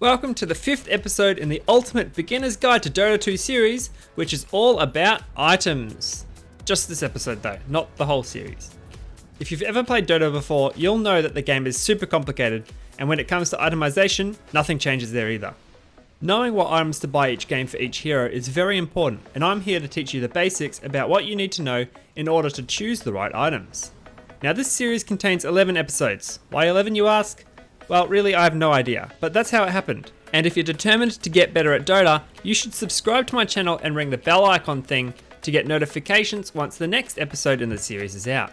Welcome to the 5th episode in the Ultimate Beginner's Guide to Dota 2 series, which is all about items. Just this episode though, not the whole series. If you've ever played Dota before, you'll know that the game is super complicated, and when it comes to itemization, nothing changes there either. Knowing what items to buy each game for each hero is very important, and I'm here to teach you the basics about what you need to know in order to choose the right items. Now this series contains 11 episodes. Why 11 you ask? Well, really, I have no idea, but that's how it happened. And if you're determined to get better at Dota, you should subscribe to my channel and ring the bell icon thing to get notifications once the next episode in the series is out.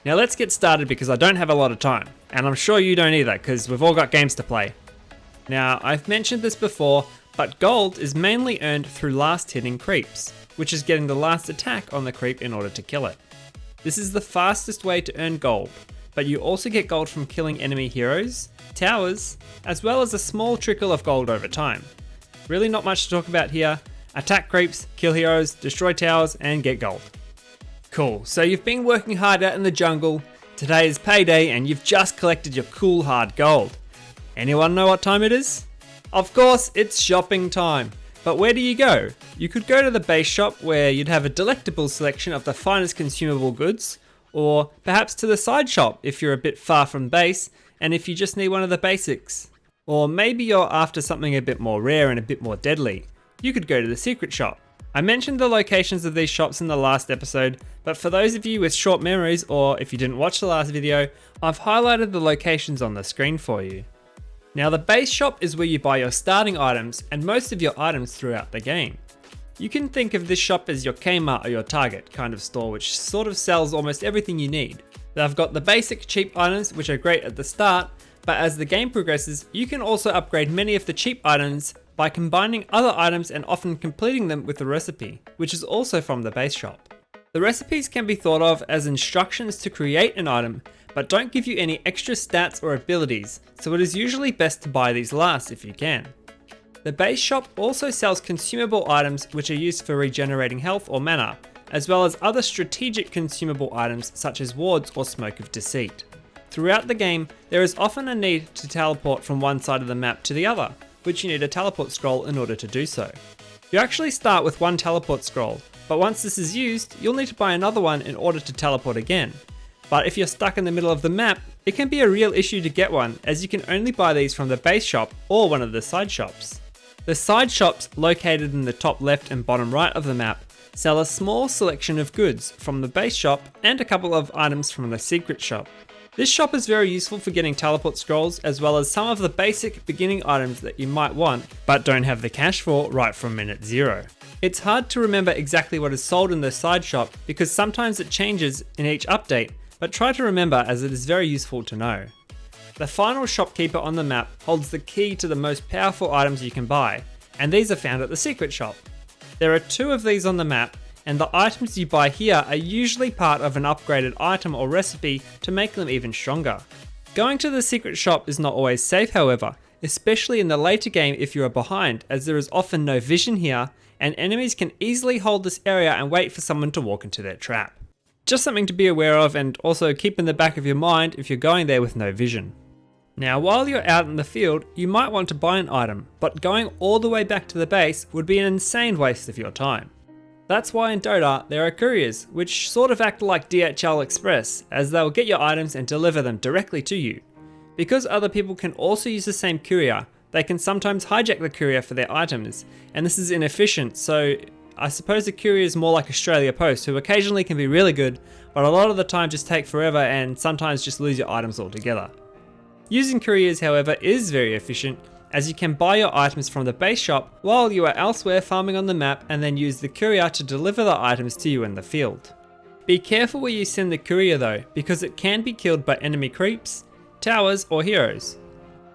Now let's get started because I don't have a lot of time, and I'm sure you don't either because we've all got games to play. Now, I've mentioned this before, but gold is mainly earned through last hitting creeps, which is getting the last attack on the creep in order to kill it. This is the fastest way to earn gold, but you also get gold from killing enemy heroes, towers, as well as a small trickle of gold over time. Really not much to talk about here. Attack creeps, kill heroes, destroy towers, and get gold. Cool, so you've been working hard out in the jungle, today is payday and you've just collected your cool hard gold. Anyone know what time it is? Of course, it's shopping time. But where do you go? You could go to the base shop where you'd have a delectable selection of the finest consumable goods, or perhaps to the side shop if you're a bit far from base and if you just need one of the basics. Or maybe you're after something a bit more rare and a bit more deadly. You could go to the secret shop. I mentioned the locations of these shops in the last episode, but for those of you with short memories or if you didn't watch the last video, I've highlighted the locations on the screen for you. Now the base shop is where you buy your starting items and most of your items throughout the game. You can think of this shop as your Kmart or your Target kind of store, which sort of sells almost everything you need. They've got the basic cheap items which are great at the start, but as the game progresses, you can also upgrade many of the cheap items by combining other items and often completing them with a recipe, which is also from the base shop. The recipes can be thought of as instructions to create an item, but don't give you any extra stats or abilities, so it is usually best to buy these last if you can. The base shop also sells consumable items which are used for regenerating health or mana, as well as other strategic consumable items such as wards or smoke of deceit. Throughout the game, there is often a need to teleport from one side of the map to the other, which you need a teleport scroll in order to do so. You actually start with one teleport scroll, but once this is used, you'll need to buy another one in order to teleport again. But if you're stuck in the middle of the map, it can be a real issue to get one, as you can only buy these from the base shop or one of the side shops. The side shops, located in the top left and bottom right of the map, sell a small selection of goods from the base shop and a couple of items from the secret shop. This shop is very useful for getting teleport scrolls as well as some of the basic beginning items that you might want but don't have the cash for right from minute 0. It's hard to remember exactly what is sold in the side shop because sometimes it changes in each update, but try to remember as it is very useful to know. The final shopkeeper on the map holds the key to the most powerful items you can buy, and these are found at the secret shop. There are 2 of these on the map, and the items you buy here are usually part of an upgraded item or recipe to make them even stronger. Going to the secret shop is not always safe however, especially in the later game if you are behind, as there is often no vision here, and enemies can easily hold this area and wait for someone to walk into their trap. Just something to be aware of and also keep in the back of your mind if you're going there with no vision. Now while you're out in the field, you might want to buy an item, but going all the way back to the base would be an insane waste of your time. That's why in Dota there are couriers, which sort of act like DHL Express, as they'll get your items and deliver them directly to you. Because other people can also use the same courier, they can sometimes hijack the courier for their items, and this is inefficient, so I suppose the courier is more like Australia Post, who occasionally can be really good, but a lot of the time just take forever and sometimes just lose your items altogether. Using couriers, however, is very efficient, as you can buy your items from the base shop while you are elsewhere farming on the map and then use the courier to deliver the items to you in the field. Be careful where you send the courier though, because it can be killed by enemy creeps, towers or heroes.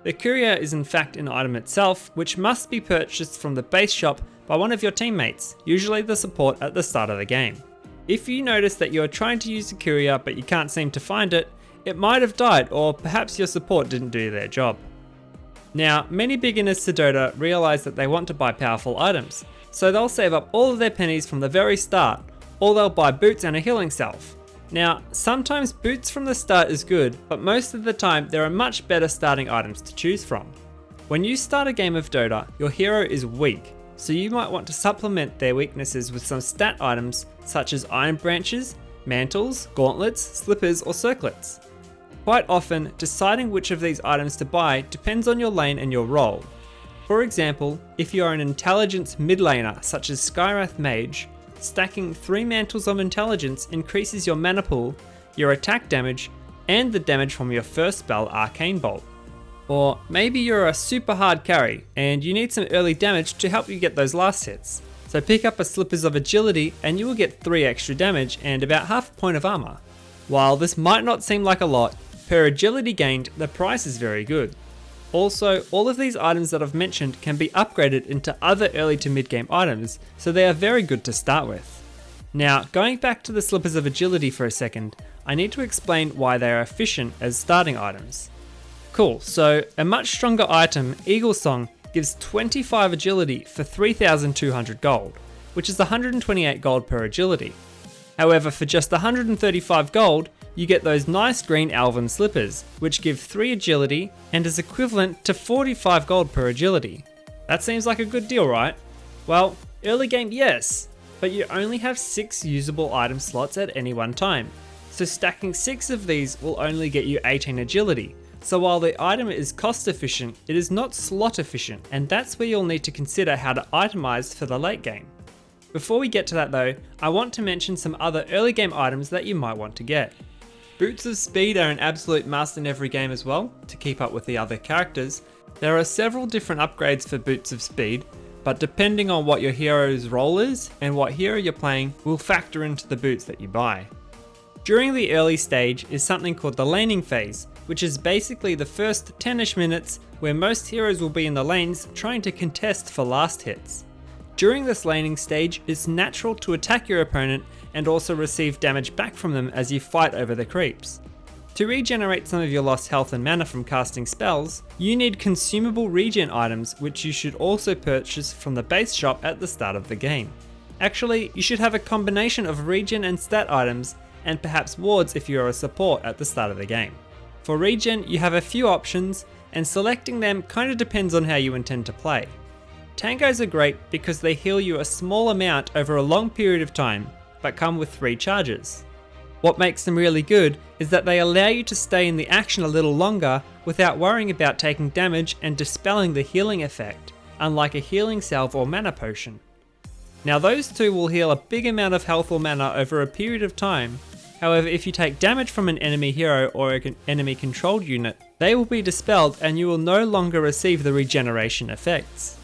The courier is in fact an item itself, which must be purchased from the base shop by one of your teammates, usually the support at the start of the game. If you notice that you are trying to use the courier but you can't seem to find it, it might have died or perhaps your support didn't do their job. Now, many beginners to Dota realize that they want to buy powerful items, so they'll save up all of their pennies from the very start, or they'll buy boots and a healing salve. Now, sometimes boots from the start is good, but most of the time there are much better starting items to choose from. When you start a game of Dota, your hero is weak, so you might want to supplement their weaknesses with some stat items such as iron branches, mantles, gauntlets, slippers or circlets. Quite often, deciding which of these items to buy depends on your lane and your role. For example, if you are an intelligence mid laner such as Skywrath Mage, stacking 3 mantles of intelligence increases your mana pool, your attack damage, and the damage from your first spell Arcane Bolt. Or maybe you're a super hard carry and you need some early damage to help you get those last hits. So pick up a Slippers of Agility and you will get 3 extra damage and about half a point of armor. While this might not seem like a lot, per agility gained, the price is very good. Also, all of these items that I've mentioned can be upgraded into other early to mid game items, so they are very good to start with. Now, going back to the Slippers of Agility for a second, I need to explain why they are efficient as starting items. Cool, so a much stronger item, Eagle Song, gives 25 agility for 3,200 gold, which is 128 gold per agility. However, for just 135 gold, you get those nice green Alvin slippers, which give 3 agility and is equivalent to 45 gold per agility. That seems like a good deal, right? Well, early game, yes, but you only have 6 usable item slots at any one time, so stacking 6 of these will only get you 18 agility. So while the item is cost efficient, it is not slot efficient, and that's where you'll need to consider how to itemize for the late game. Before we get to that though, I want to mention some other early game items that you might want to get. Boots of Speed are an absolute must in every game as well, to keep up with the other characters. There are several different upgrades for Boots of Speed, but depending on what your hero's role is and what hero you're playing will factor into the boots that you buy. During the early stage is something called the laning phase, which is basically the first 10ish minutes where most heroes will be in the lanes trying to contest for last hits. During this laning stage, it's natural to attack your opponent and also receive damage back from them as you fight over the creeps. To regenerate some of your lost health and mana from casting spells, you need consumable regen items which you should also purchase from the base shop at the start of the game. Actually, you should have a combination of regen and stat items and perhaps wards if you are a support at the start of the game. For regen, you have a few options and selecting them kind of depends on how you intend to play. Tangos are great because they heal you a small amount over a long period of time, but come with 3 charges. What makes them really good is that they allow you to stay in the action a little longer without worrying about taking damage and dispelling the healing effect, unlike a healing salve or mana potion. Now those 2 will heal a big amount of health or mana over a period of time. However, if you take damage from an enemy hero or an enemy controlled unit, they will be dispelled and you will no longer receive the regeneration effects.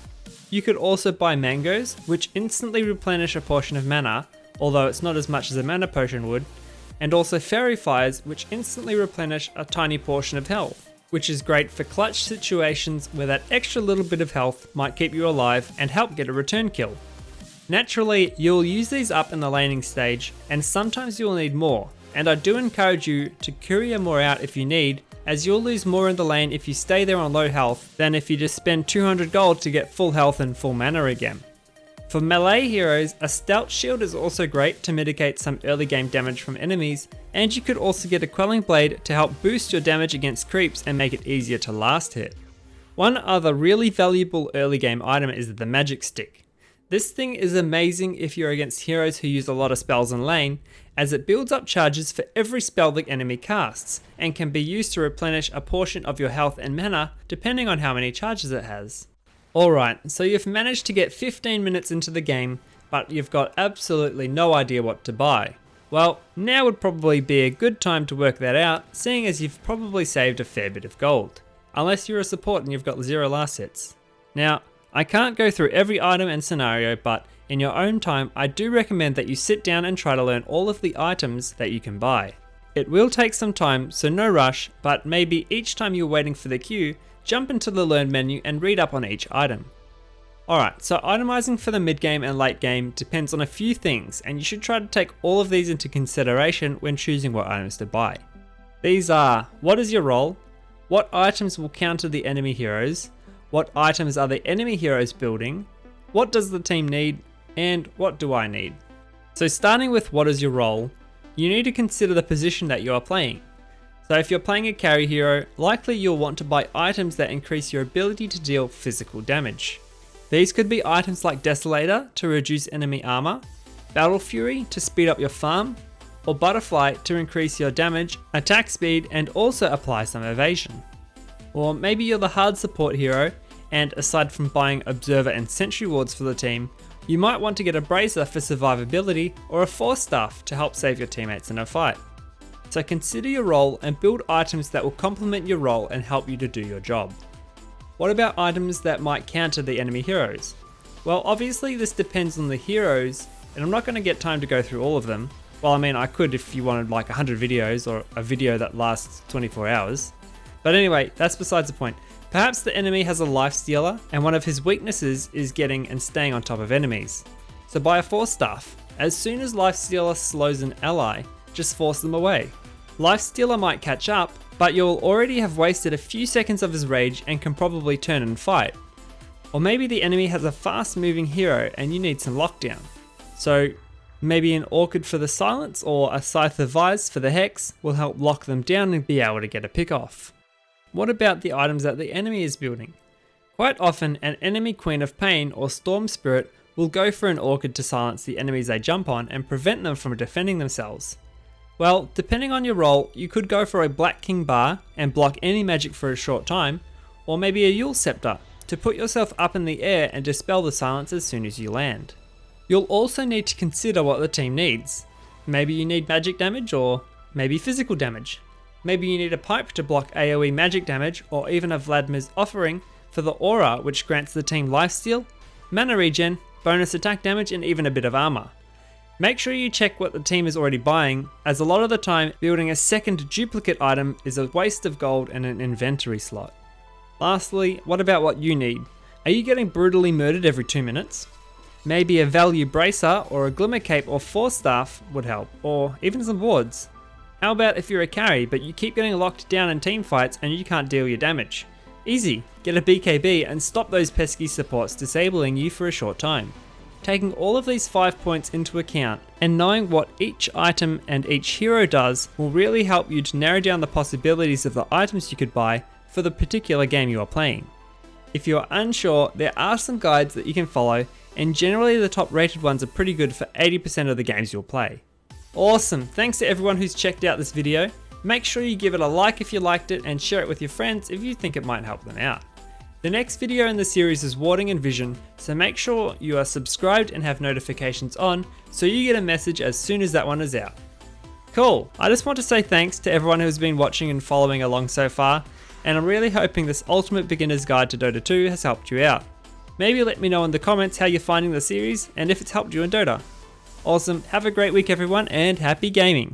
You could also buy mangoes, which instantly replenish a portion of mana, although it's not as much as a mana potion would, and also fairy fires, which instantly replenish a tiny portion of health, which is great for clutch situations where that extra little bit of health might keep you alive and help get a return kill. Naturally, you'll use these up in the laning stage, and sometimes you'll need more, and I do encourage you to courier more out if you need, as you'll lose more in the lane if you stay there on low health than if you just spend 200 gold to get full health and full mana again. For melee heroes, a stout shield is also great to mitigate some early game damage from enemies, and you could also get a quelling blade to help boost your damage against creeps and make it easier to last hit. One other really valuable early game item is the magic stick. This thing is amazing if you're against heroes who use a lot of spells in lane, as it builds up charges for every spell the enemy casts, and can be used to replenish a portion of your health and mana depending on how many charges it has. Alright, so you've managed to get 15 minutes into the game, but you've got absolutely no idea what to buy. Well, now would probably be a good time to work that out, seeing as you've probably saved a fair bit of gold. Unless you're a support and you've got 0 last hits. Now, I can't go through every item and scenario, but in your own time, I do recommend that you sit down and try to learn all of the items that you can buy. It will take some time, so no rush, but maybe each time you're waiting for the queue, jump into the learn menu and read up on each item. Alright, so itemizing for the mid game and late game depends on a few things, and you should try to take all of these into consideration when choosing what items to buy. These are, what is your role? What items will counter the enemy heroes? What items are the enemy heroes building? What does the team need? And what do I need? So starting with what is your role, you need to consider the position that you are playing. So if you're playing a carry hero, likely you'll want to buy items that increase your ability to deal physical damage. These could be items like Desolator to reduce enemy armor, Battle Fury to speed up your farm, or Butterfly to increase your damage, attack speed, and also apply some evasion. Or maybe you're the hard support hero, and aside from buying Observer and Sentry wards for the team, you might want to get a Bracer for survivability or a Force Staff to help save your teammates in a fight. So consider your role and build items that will complement your role and help you to do your job. What about items that might counter the enemy heroes? Well, obviously this depends on the heroes, and I'm not going to get time to go through all of them. Well, I mean, I could if you wanted like 100 videos or a video that lasts 24 hours. But anyway, that's besides the point. Perhaps the enemy has a life stealer, and one of his weaknesses is getting and staying on top of enemies. So buy a Force Staff. As soon as life stealer slows an ally, just force them away. Life stealer might catch up, but you'll already have wasted a few seconds of his rage and can probably turn and fight. Or maybe the enemy has a fast moving hero and you need some lockdown. So maybe an Orchid for the silence or a Scythe of Vice for the hex will help lock them down and be able to get a pick off. What about the items that the enemy is building? Quite often an enemy Queen of Pain or Storm Spirit will go for an Orchid to silence the enemies they jump on and prevent them from defending themselves. Well, depending on your role, you could go for a Black King Bar and block any magic for a short time, or maybe a Yule Scepter to put yourself up in the air and dispel the silence as soon as you land. You'll also need to consider what the team needs. Maybe you need magic damage, or maybe physical damage. Maybe you need a Pipe to block AoE magic damage, or even a Vladimir's Offering for the aura, which grants the team lifesteal, mana regen, bonus attack damage, and even a bit of armor. Make sure you check what the team is already buying, as a lot of the time building a second duplicate item is a waste of gold and an inventory slot. Lastly, what about what you need? Are you getting brutally murdered every 2 minutes? Maybe a value bracer or a glimmer cape or Force Staff would help, or even some wards. How about if you're a carry but you keep getting locked down in team fights and you can't deal your damage? Easy, get a BKB and stop those pesky supports disabling you for a short time. Taking all of these 5 points into account and knowing what each item and each hero does will really help you to narrow down the possibilities of the items you could buy for the particular game you are playing. If you are unsure, there are some guides that you can follow, and generally the top rated ones are pretty good for 80% of the games you'll play. Awesome, thanks to everyone who's checked out this video. Make sure you give it a like if you liked it and share it with your friends if you think it might help them out. The next video in the series is Warding and Vision, so make sure you are subscribed and have notifications on so you get a message as soon as that one is out. Cool, I just want to say thanks to everyone who has been watching and following along so far, and I'm really hoping this Ultimate Beginner's Guide to Dota 2 has helped you out. Maybe let me know in the comments how you're finding the series and if it's helped you in Dota. Awesome, have a great week everyone and happy gaming!